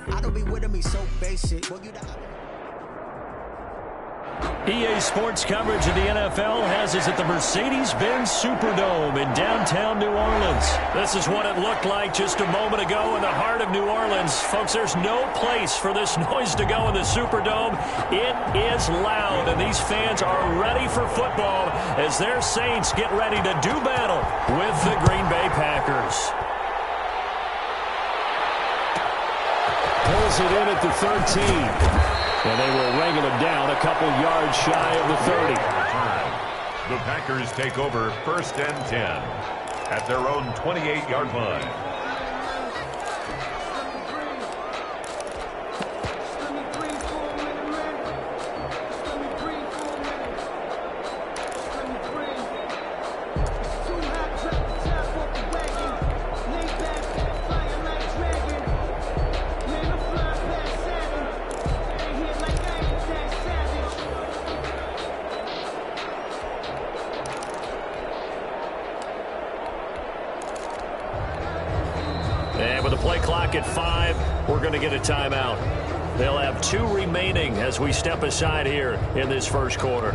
I don't be with me so basic. Well, you EA Sports coverage of the NFL has us at the Mercedes-Benz Superdome in downtown New Orleans. This is what it looked like just a moment ago in the heart of New Orleans. Folks, there's no place for this noise to go in the Superdome. It is loud, and these fans are ready for football as their Saints get ready to do battle with the Green Bay Packers. Pulls it in at the 13. And they will wrangle him down a couple yards shy of the 30. The Packers take over 1st and 10 at their own 28-yard line. At 5, we're going to get a timeout. They'll have 2 remaining as we step aside here in this first quarter.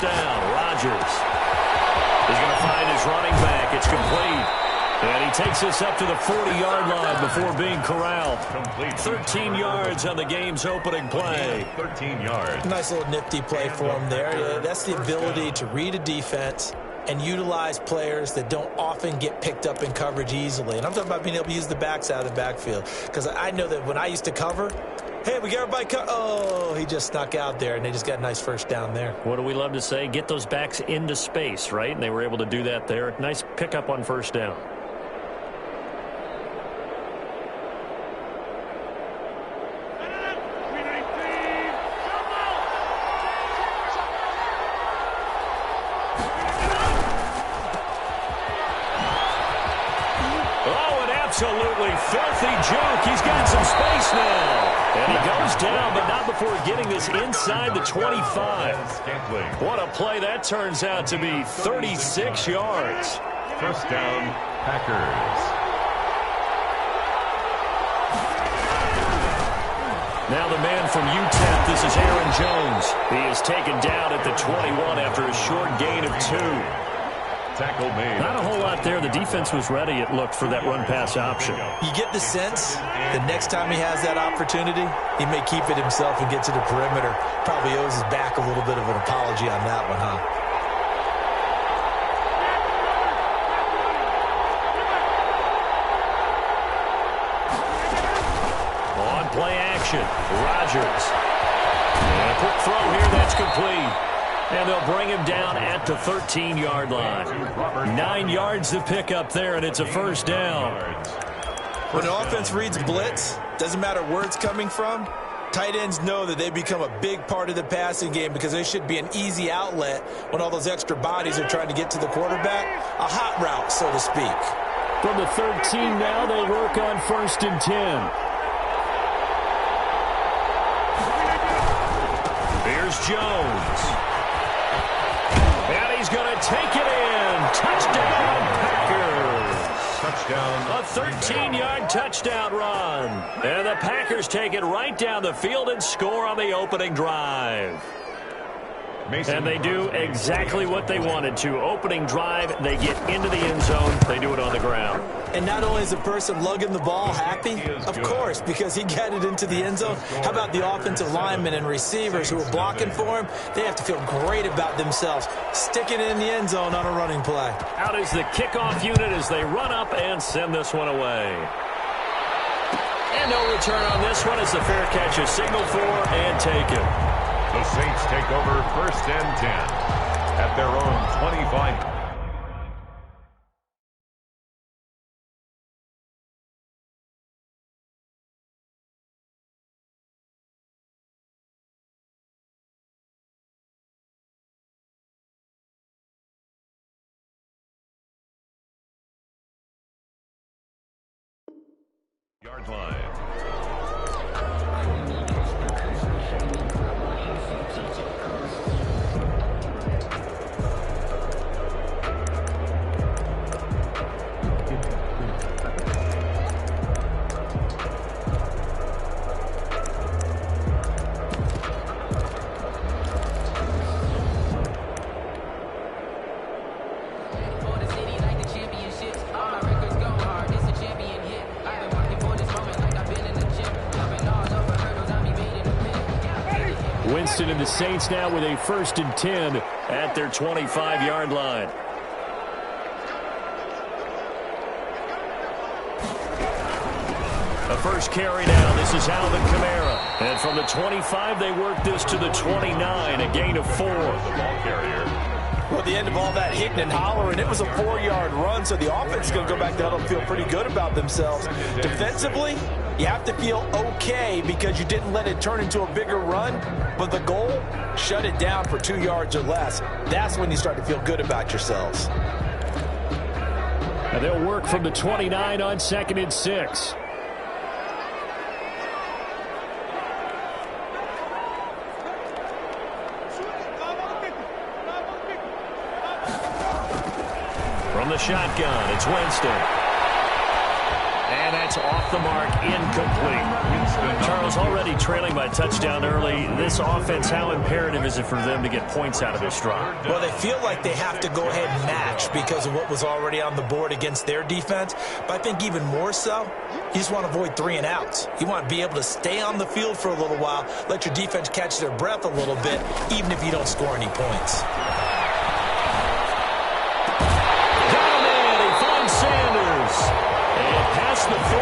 Down, Rodgers is going to find his running back. It's complete. And he takes us up to the 40-yard line before being corralled. 13 yards on the game's opening play. 13 yards. Nice little nifty play for him there. That's the ability to read a defense and utilize players that don't often get picked up in coverage easily. And I'm talking about being able to use the backs out of the backfield. Because I know that when I used to cover, hey, we got everybody oh, he just snuck out there, and they just got a nice first down there. What do we love to say? Get those backs into space, right? And they were able to do that there. Nice pickup on first down. Oh, an absolutely filthy juke. He's got some space now. And he goes down, but not before getting this inside the 25. What a play that turns out to be. 36 yards. First down, Packers. Now the man from UTEP, this is Aaron Jones. He is taken down at the 21 after a short gain of 2. Tackle made. Not a whole lot there. The defense was ready, it looked, for that run-pass option. You get the sense the next time he has that opportunity, he may keep it himself and get to the perimeter. Probably owes his back a little bit of an apology on that one, huh? On play action, Rodgers. And a quick throw here that's complete. And they'll bring him down at the 13-yard line. 9 yards to pick up there, and it's a first down. When the offense reads blitz, doesn't matter where it's coming from, tight ends know that they become a big part of the passing game because they should be an easy outlet when all those extra bodies are trying to get to the quarterback. A hot route, so to speak. From the 13 now, they work on 1st and 10. Here's Jones. And he's going to take it in. Touchdown, Packers. Touchdown. A 13-yard touchdown run. And the Packers take it right down the field and score on the opening drive. And they do exactly what they wanted to. Opening drive, they get into the end zone. They do it on the ground. And not only is the person lugging the ball happy, of course, because he got it into the end zone. How about the offensive linemen and receivers who are blocking for him? They have to feel great about themselves, sticking it in the end zone on a running play. Out is the kickoff unit as they run up and send this one away. And no return on this one as the fair catch is signaled for and taken. The Saints take over 1st and 10 at their own 25. 30-yard line. Winston and the Saints now with a 1st and 10 at their 25-yard line. The first carry now. This is Alvin Kamara. And from the 25, they work this to the 29, a gain of 4. The ball carrier. Well, the end of all that hitting and hollering, it was a 4-yard run, so the offense is going to go back to huddle and feel pretty good about themselves. Defensively, you have to feel okay because you didn't let it turn into a bigger run, but the goal, shut it down for 2 yards or less. That's when you start to feel good about yourselves. And they'll work from the 29 on 2nd and 6. From the shotgun, it's Winston. And that's off the mark, incomplete. Charles, already trailing by a touchdown early. This offense, how imperative is it for them to get points out of this drive? Well, they feel like they have to go ahead and match because of what was already on the board against their defense. But I think even more so, you just want to avoid 3 and outs. You want to be able to stay on the field for a little while, let your defense catch their breath a little bit, even if you don't score any points. Past the 40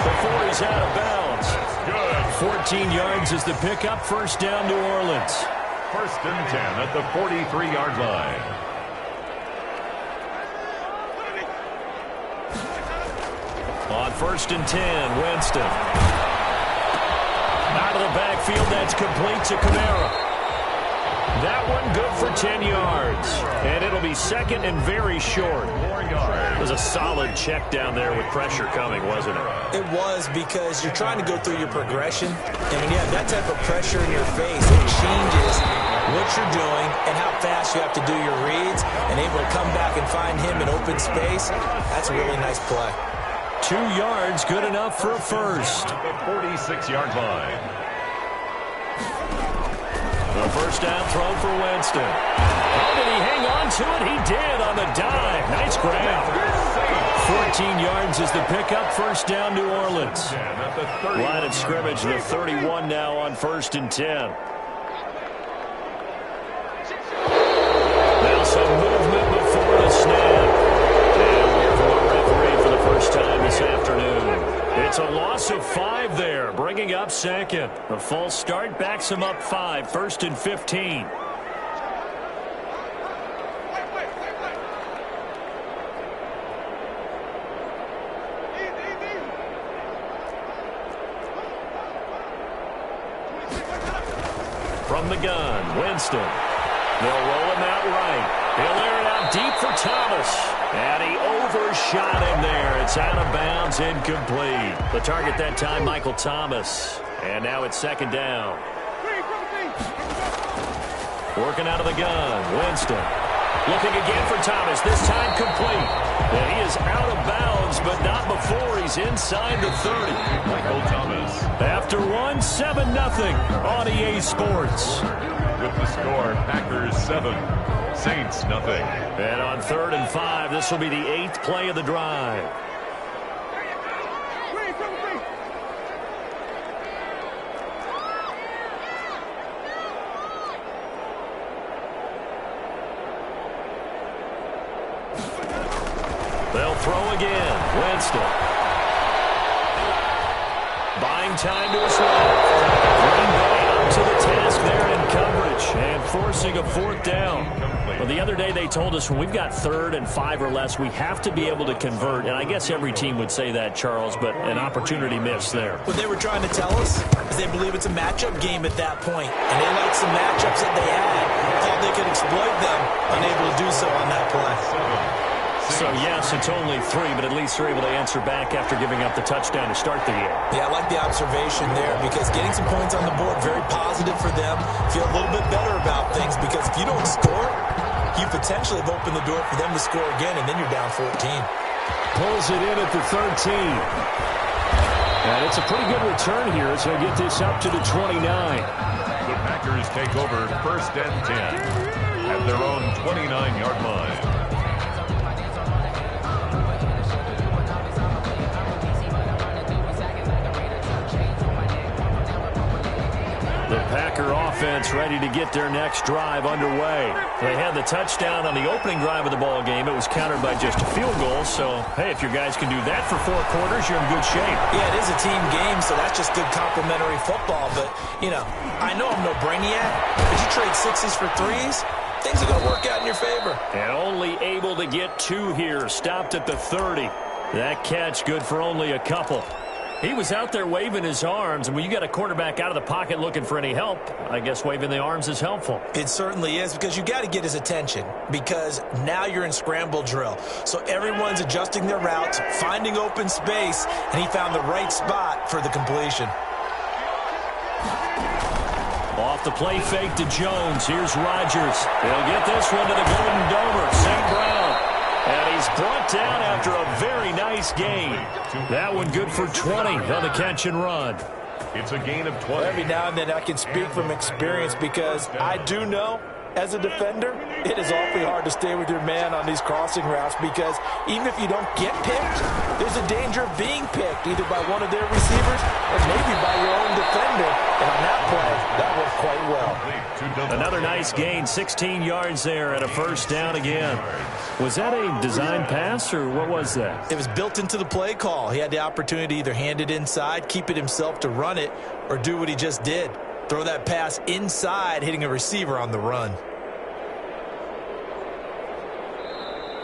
before he's out of bounds. 14 yards is the pickup. 1st down, New Orleans. 1st and 10 at the 43-yard line. On 1st and 10, Winston. Out of the backfield, that's complete to Kamara. That one good for 10 yards. And it'll be 2nd and very short. 4 yards. It was a solid check down there with pressure coming, wasn't it? It was, because you're trying to go through your progression. And when you have that type of pressure in your face, it changes what you're doing and how fast you have to do your reads. And able to come back and find him in open space, that's a really nice play. 2 yards, good enough for a first. At the 46-yard line. The 1st down throw for Winston. Oh, did he hang on to it? He did on the dive. Nice grab. 14 yards is the pickup. 1st down, New Orleans. Line of scrimmage, the 31 now on 1st and 10. Now some movement before the snap. And we're from a referee for the first time this afternoon. It's a loss of 5 there, bringing up 2nd. The false start backs him up 5, 1st and 15. From the gun, Winston. They'll roll him out right. He'll air it out deep for Thomas. And he overshot him there. It's out of bounds, incomplete. The target that time, Michael Thomas. And now it's 2nd down. Working out of the gun, Winston. Looking again for Thomas, this time complete. And he is out of bounds, but not before he's inside the 30. Michael Thomas. After 7-0 on EA Sports. With the score, Packers 7, Saints nothing. And on 3rd and 5, this will be the 8th play of the drive. They'll throw again. Winston. Buying time to his left. Green Bay up to the task there in coverage and forcing a 4th down. Well, the other day they told us when we've got 3rd and 5 or less, we have to be able to convert. And I guess every team would say that, Charles, but an opportunity missed there. What they were trying to tell us is they believe it's a matchup game at that point. And they liked some matchups that they had. Thought they could exploit them, unable to do so on that play. So, yes, it's only 3, but at least they're able to answer back after giving up the touchdown to start the game. Yeah, I like the observation there because getting some points on the board, very positive for them. Feel a little bit better about things because if you don't score, you potentially have opened the door for them to score again, and then you're down 14. Pulls it in at the 13. And it's a pretty good return here as they get this up to the 29. The Packers take over 1st and 10 at their own 29-yard line. The Packer offense ready to get their next drive underway. They had the touchdown on the opening drive of the ball game. It was countered by just a field goal. So, hey, if your guys can do that for 4 quarters, you're in good shape. Yeah, it is a team game, so that's just good complementary football. But, you know, I know I'm no brainiac, but you trade 6s for 3s, things are going to work out in your favor. And only able to get 2 here. Stopped at the 30. That catch good for only a couple. He was out there waving his arms, and when you got a quarterback out of the pocket looking for any help, I guess waving the arms is helpful. It certainly is because you got to get his attention because now you're in scramble drill. So everyone's adjusting their routes, finding open space, and he found the right spot for the completion. Off the play fake to Jones. Here's Rodgers. He'll get this one to the Golden Domer, St. Brown. And he's brought down after a very nice gain. That one good for 20 on the catch and run. It's a gain of 20. Every now and then I can speak from experience because I do know as a defender, it is awfully hard to stay with your man on these crossing routes because even if you don't get picked, there's a danger of being picked either by one of their receivers or maybe by your own defender. And on that play, that worked quite well. Another nice gain, 16 yards there and a first down again. Was that a design pass or what was that? It was built into the play call. He had the opportunity to either hand it inside, keep it himself to run it, or do what he just did. Throw that pass inside, hitting a receiver on the run.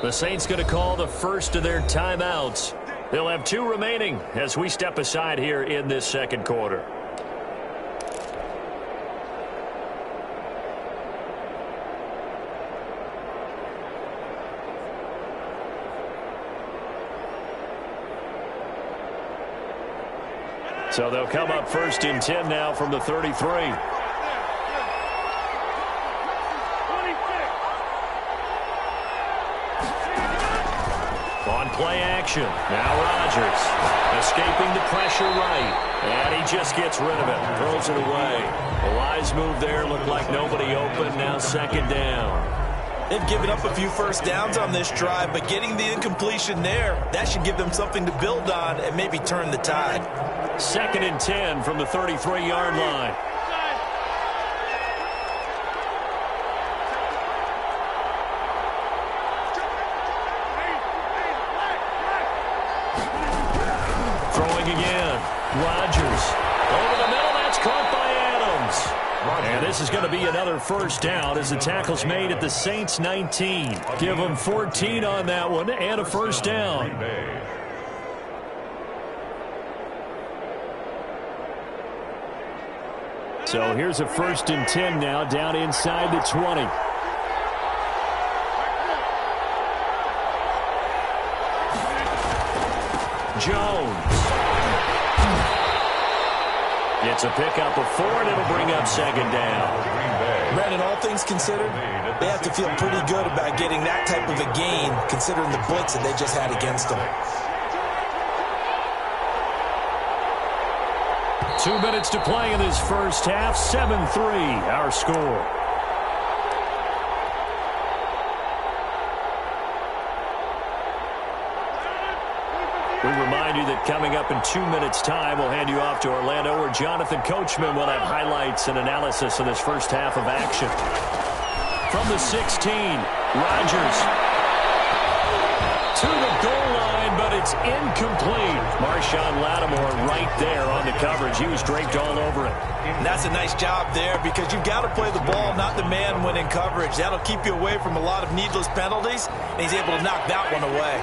The Saints going to call the first of their timeouts. They'll have 2 remaining as we step aside here in this second quarter. So they'll come up 1st and 10 now from the 33. On play action. Now Rodgers escaping the pressure right. And he just gets rid of it. Throws it away. A wise move there. Looked like nobody open. Now 2nd down. They've given up a few first downs on this drive, but getting the incompletion there, that should give them something to build on and maybe turn the tide. 2nd and 10 from the 33-yard line. Throwing again. Rodgers. Over the middle. That's caught by Adams. And this is going to be another first down as the tackle's made at the Saints 19. Give them 14 on that one and a first down. So here's a 1st and 10 now down inside the 20. Jones. It's a pickup of 4, and it'll bring up 2nd down. Brandon, all things considered, they have to feel pretty good about getting that type of a gain considering the blitz that they just had against them. 2 minutes to play in this first half. 7-3, our score. We remind you that coming up in 2 minutes' time, we'll hand you off to Orlando, where Jonathan Coachman will have highlights and analysis of this first half of action. From the 16, Rodgers to the goal line, but it's incomplete. Marshawn Lattimore right there on the coverage. He was draped all over it. And that's a nice job there because you've got to play the ball, not the man when in coverage. That'll keep you away from a lot of needless penalties, and he's able to knock that one away.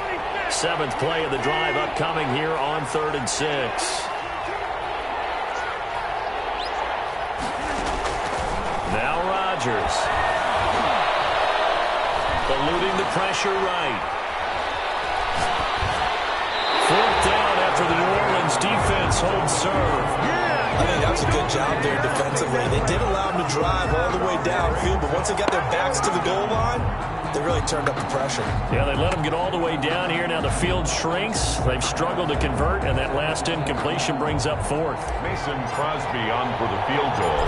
7th play of the drive upcoming here on 3rd and 6. Now Rodgers. Eluding the pressure right. defense holds serve. I think that was a good job there defensively. They did allow them to drive all the way downfield, but once they got their backs to the goal line, they really turned up the pressure. Yeah, they let them get all the way down here. Now the field shrinks. They've struggled to convert, and that last incompletion brings up fourth. Mason Crosby on for the field goal.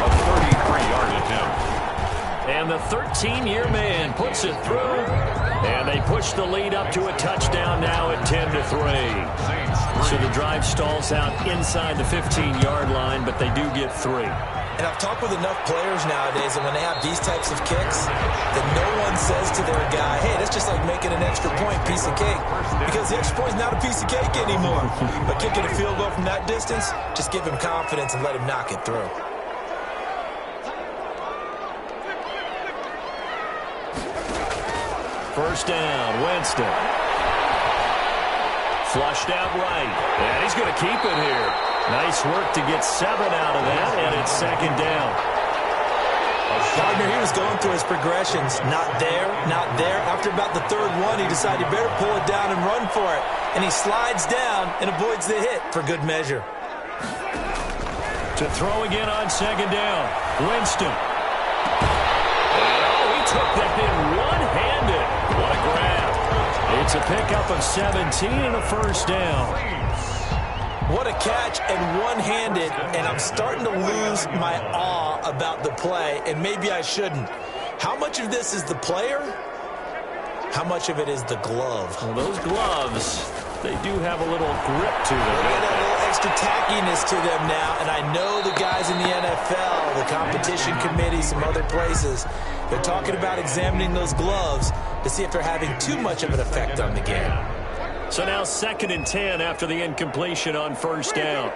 A 33-yard attempt. And the 13-year man puts it through. And they push the lead up to a touchdown now at 10-3. So the drive stalls out inside the 15-yard line, but they do get 3. And I've talked with enough players nowadays, and when they have these types of kicks, that no one says to their guy, hey, that's just like making an extra point, piece of cake. Because the extra point is not a piece of cake anymore. But kicking a field goal from that distance, just give him confidence and let him knock it through. First down, Winston. Flushed out right. And he's going to keep it here. Nice work to get 7 out of that, and it's second down. Gardner, he was going through his progressions. Not there, not there. After about the third one, he decided he better pull it down and run for it. And he slides down and avoids the hit for good measure. To throw again on second down, Winston. Oh, he took that in one-handed. What a grab. It's a pickup of 17 and a first down. What a catch and one-handed, and I'm starting to lose my awe about the play, and maybe I shouldn't. How much of this is the player? How much of it is the glove? Well, those gloves, they do have a little grip to them. They got a little extra tackiness to them now, and I know the guys in the NFL, the competition committee, some other places, they're talking about examining those gloves to see if they're having too much of an effect on the game. So now 2nd and 10 after the incompletion on first down.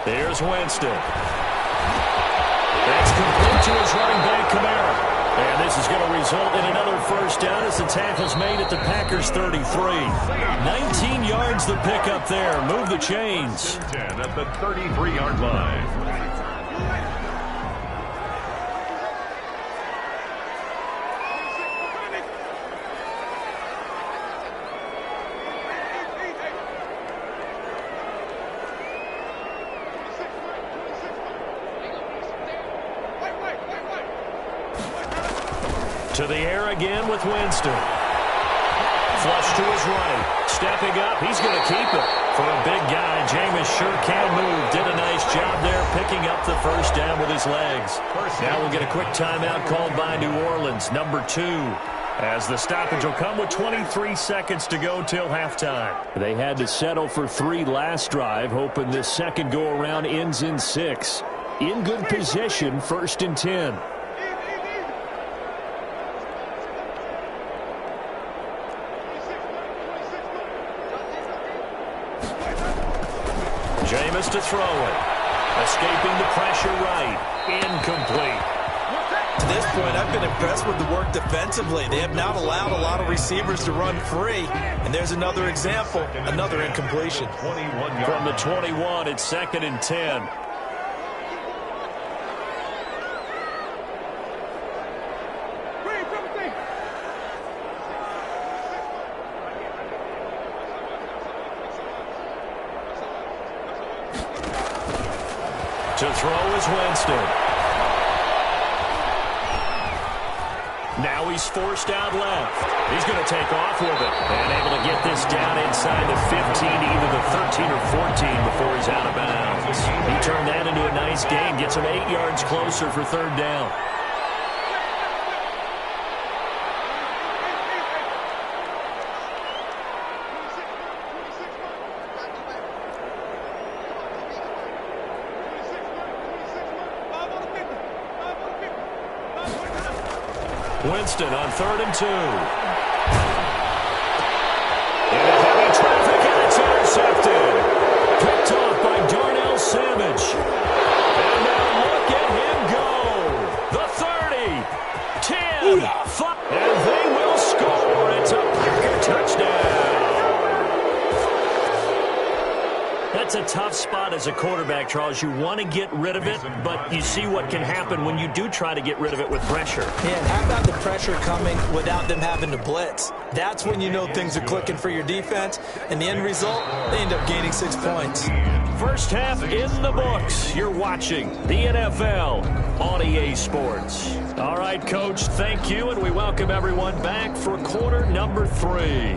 Here's Winston. That's complete to his running back, Kamara. And this is going to result in another first down as the tackle's made at the Packers' 33. 19 yards the pickup there. Move the chains. 10 at the 33-yard line. To the air again with Winston. Flush to his right. Stepping up, he's going to keep it. For a big guy, Jameis sure can move. Did a nice job there picking up the first down with his legs. Now we'll get a quick timeout called by New Orleans, number 2. As the stoppage will come with 23 seconds to go till halftime. They had to settle for 3 last drive, hoping this second go-around ends in 6. In good position, 1st and 10. Jameis to throw it. Escaping the pressure right. Incomplete. To this point, I've been impressed with the work defensively. They have not allowed a lot of receivers to run free. And there's another example, another incompletion. From the 21, it's 2nd and 10. To throw is Winston. Now he's forced out left. He's going to take off with it. And able to get this down inside the 15, either the 13 or 14 before he's out of bounds. He turned that into a nice gain. Gets him 8 yards closer for 3rd down. Winston on 3rd and 2. In a heavy traffic, and it's intercepted. Picked off by Darnell Savage. And now look at him go. The 30, 10, 5, and they will score. It's a Packer touchdown. That's a tough spot as a quarterback, Charles. You want to get rid of it, but you see what can happen when you do try to get rid of it with pressure. Yeah, and how about the pressure coming without them having to blitz? That's when you know things are clicking for your defense, and the end result, they end up gaining 6 points. First half in the books. You're watching the NFL on EA Sports. All right, Coach, thank you, and we welcome everyone back for quarter number 3.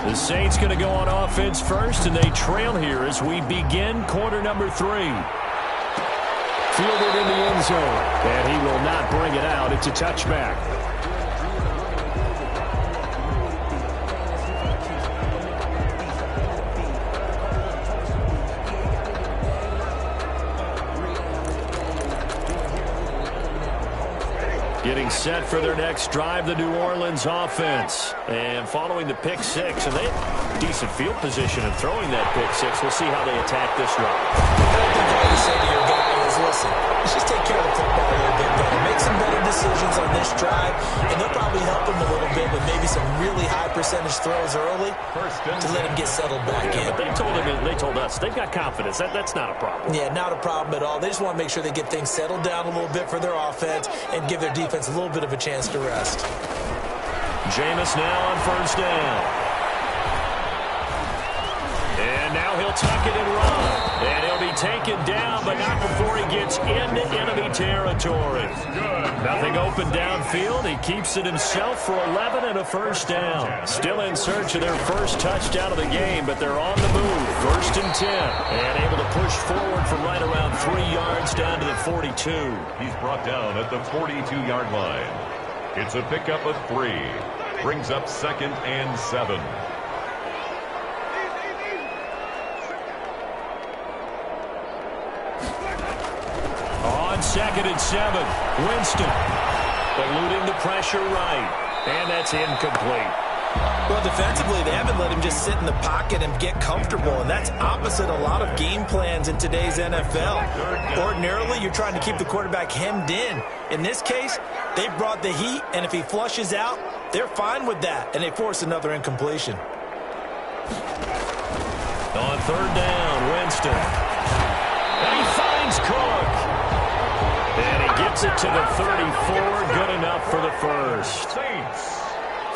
The Saints going to go on offense first, and they trail here as we begin quarter number 3. Fielded in the end zone, and he will not bring it out. It's a touchback. Getting set for their next drive, the New Orleans offense. And following the pick 6, and they have decent field position in throwing that pick 6. We'll see how they attack this drive. I think what you say to your guy is, listen, let's just take care of the football a little bit better. Make some better decisions on this drive, and they'll probably help him a little bit with maybe some really high percentage throws early to let him get settled back in. But they told us they've got confidence. That's not a problem. Yeah, not a problem at all. They just want to make sure they get things settled down a little bit for their offense and give their defense a little bit of a chance to rest. Jameis now on first down. And now he'll tuck it and run. And he'll be taken down, but not before he gets into enemy territory. Nothing open downfield. He keeps it himself for 11 and a first down. Still in search of their first touchdown of the game, but they're on the move. First and 10. And able to push forward from right around 3 yards down to the 42. He's brought down at the 42-yard line. It's a pickup of 3. Brings up 2nd and 7. On 2nd and 7, Winston eluding the pressure right, and that's incomplete. Well, defensively, they haven't let him just sit in the pocket and get comfortable, and that's opposite a lot of game plans in today's NFL. Ordinarily, you're trying to keep the quarterback hemmed in. In this case, they brought the heat, and if he flushes out, they're fine with that, and they force another incompletion. On 3rd down, Winston. And he finds Cook. And he gets it to the 34. Good enough for the first.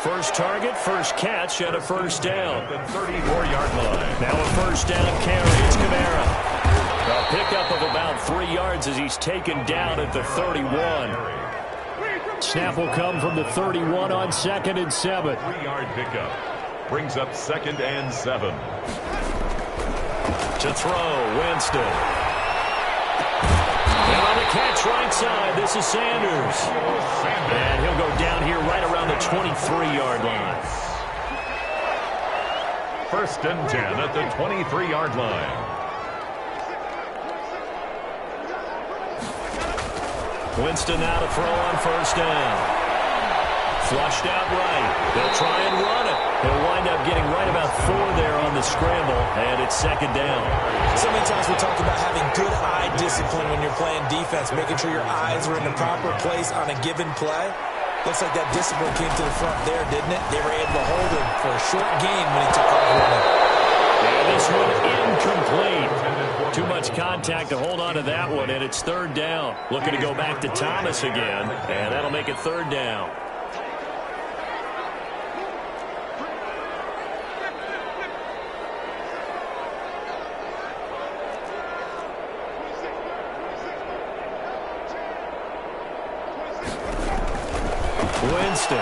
First target, first catch, and a first down. The 34-yard line. Now a first down carry. It's Kamara. A pickup of about 3 yards as he's taken down at the 31. Snap will come from the 31 on 2nd and 7. 3-yard pickup. Brings up 2nd and 7. To throw, Winston. And on the catch right side, this is Sanders. And he'll go down here right around the 23-yard line. First and 10 at the 23-yard line. Winston now to throw on first down. Flushed out right. They'll try and run it. They'll wind up getting right about 4 there on the scramble, and it's 2nd down. So many times we talk about having good eye discipline when you're playing defense, making sure your eyes are in the proper place on a given play. Looks like that discipline came to the front there, didn't it? They were able to hold him for a short gain when he took off running. And this one incomplete. Too much contact to hold on to that one, and it's 3rd down. Looking to go back to Thomas again, and that'll make it 3rd down. Winston.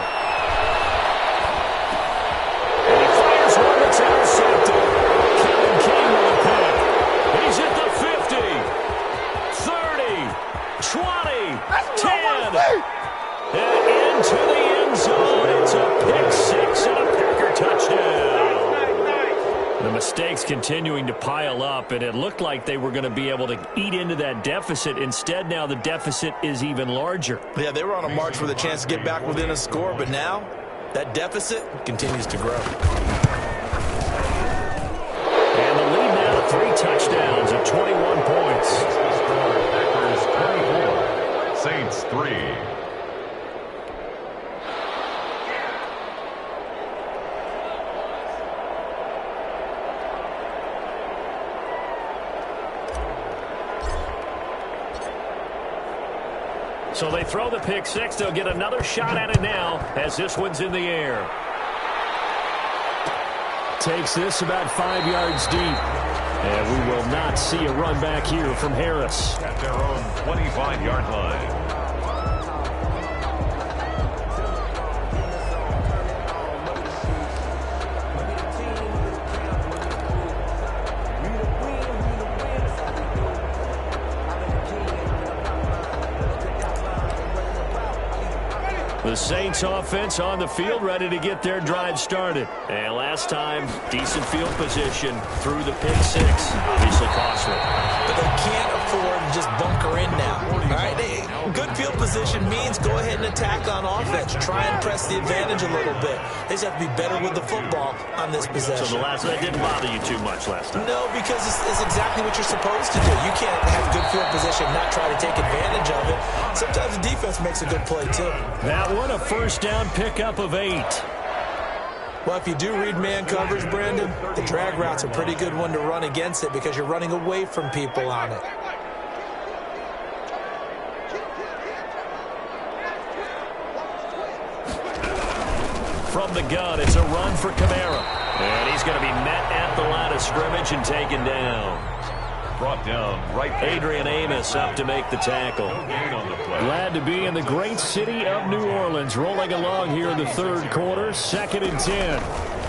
And he fires one that's intercepted. Kevin King with a pick. He's at the 50, 30, 20, 10. And into the end zone. It's a pick 6 and a Packer touchdown. The mistakes continuing to pile up, and it looked like they were going to be able to eat into that deficit. Instead, now the deficit is even larger. Yeah, they were on a march with a chance to get back within a score, but now that deficit continues to grow. And the lead now to 3 touchdowns and 21 points. The score, Packers 24, Saints 3. So they throw the pick six. They'll get another shot at it now as this one's in the air. Takes this about 5 yards deep. And we will not see a run back here from Harris. At their own 25-yard line. The Saints offense on the field, ready to get their drive started. And last time, decent field position through the pick six. Obviously costly. But they can't afford to just bunker in now. All right, good field position means go ahead and attack on offense. Try and press the advantage a little bit. They just have to be better with the football on this possession. So that didn't bother you too much last time? No, because it's exactly what you're supposed to do. You can't have good field position and not try to take advantage of it. Sometimes the defense makes a good play, too. That one a first down pickup of 8. Well, if you do read man coverage, Brandon, the drag route's a pretty good one to run against it because you're running away from people on it. From the gun, it's a run for Kamara. And he's going to be met at the line of scrimmage and taken down. Brought down right there. Adrian Amos up to make the tackle. No gain on the play. Glad to be in the great city of New Orleans, rolling along here in the third quarter, 2nd and 10.